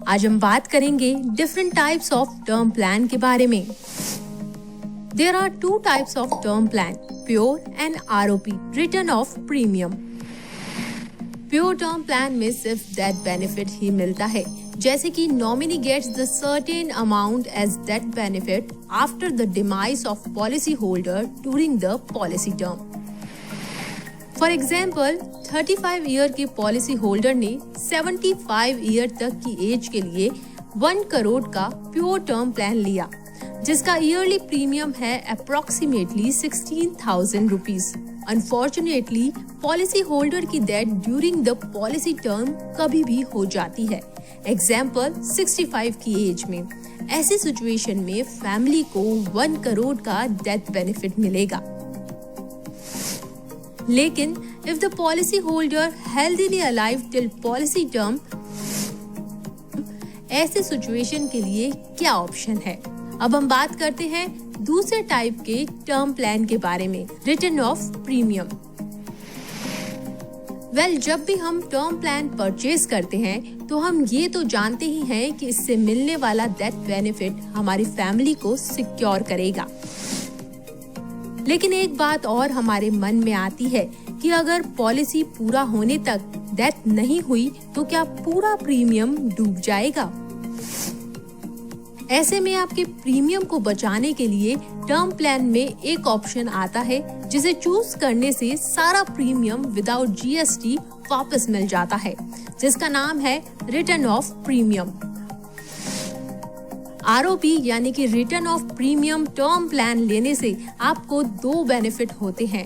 आज हम बात करेंगे different types of term plan के बारे में। There are two types of term plan, pure and ROP, return of premium. Pure term plan में सिर्फ death benefit ही मिलता है, जैसे कि nominee gets the certain amount as death benefit after the demise of policy holder during the policy term. For example, 35 year के policy holder ने 75 year तक की एज के लिए 1 करोड़ का प्योर टर्म प्लान लिया, जिसका ईयरली प्रीमियम है approximately 16,000 rupees. Unfortunately policy holder की death during the policy term कभी भी हो जाती है, एग्जाम्पल 65 की एज में। ऐसी सिचुएशन में फैमिली को 1 करोड़ का डेथ बेनिफिट मिलेगा। लेकिन if the policy holder healthily alive till policy term, ऐसे सिचुएशन के लिए क्या ऑप्शन है? अब हम बात करते हैं दूसरे टाइप के टर्म प्लान के बारे में, रिटर्न ऑफ प्रीमियम। जब भी हम टर्म प्लान परचेज करते हैं तो हम ये तो जानते ही हैं कि इससे मिलने वाला डेथ बेनिफिट हमारी फैमिली को सिक्योर करेगा। लेकिन एक बात और हमारे मन में आती है कि अगर पॉलिसी पूरा होने तक डेथ नहीं हुई तो क्या पूरा प्रीमियम डूब जाएगा? ऐसे में आपके प्रीमियम को बचाने के लिए टर्म प्लान में एक ऑप्शन आता है, जिसे चूज करने से सारा प्रीमियम विदाउट जीएसटी वापस मिल जाता है, जिसका नाम है रिटर्न ऑफ प्रीमियम। आरओपी यानी कि return of premium term plan लेने से आपको 2 बेनिफिट होते हैं।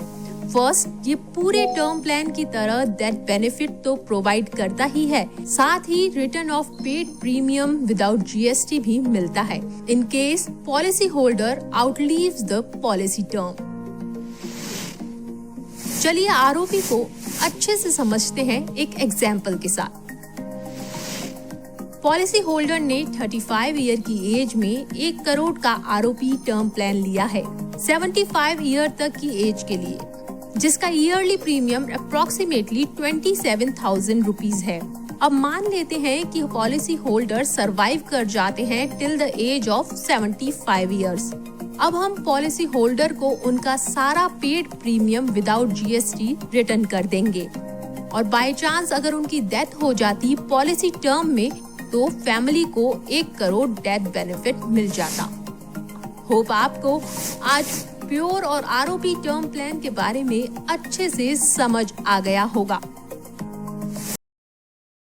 फर्स्ट, ये पूरे टर्म प्लान की तरह डेथ बेनिफिट तो प्रोवाइड करता ही है, साथ ही return of paid premium without GST भी मिलता है in case policy holder outlives the policy term. चलिए आरओपी को अच्छे से समझते हैं एक एग्जाम्पल के साथ। पॉलिसी होल्डर ने 35 ईयर की एज में 1 करोड़ का आरओपी टर्म प्लान लिया है 75 ईयर तक की एज के लिए, जिसका ईयरली प्रीमियम अप्रोक्सीमेटली 27,000 रुपीज है। अब मान लेते हैं कि पॉलिसी होल्डर सरवाइव कर जाते हैं till the age of 75 years. अब हम पॉलिसी होल्डर को उनका सारा paid premium without GST return कर देंगे, और बाय चांस अगर उनकी डेथ हो जाती पॉलिसी टर्म में तो फैमिली को 1 करोड़ डेथ बेनिफिट मिल जाता। होप आपको आज प्योर और आरओपी टर्म प्लान के बारे में अच्छे से समझ आ गया होगा।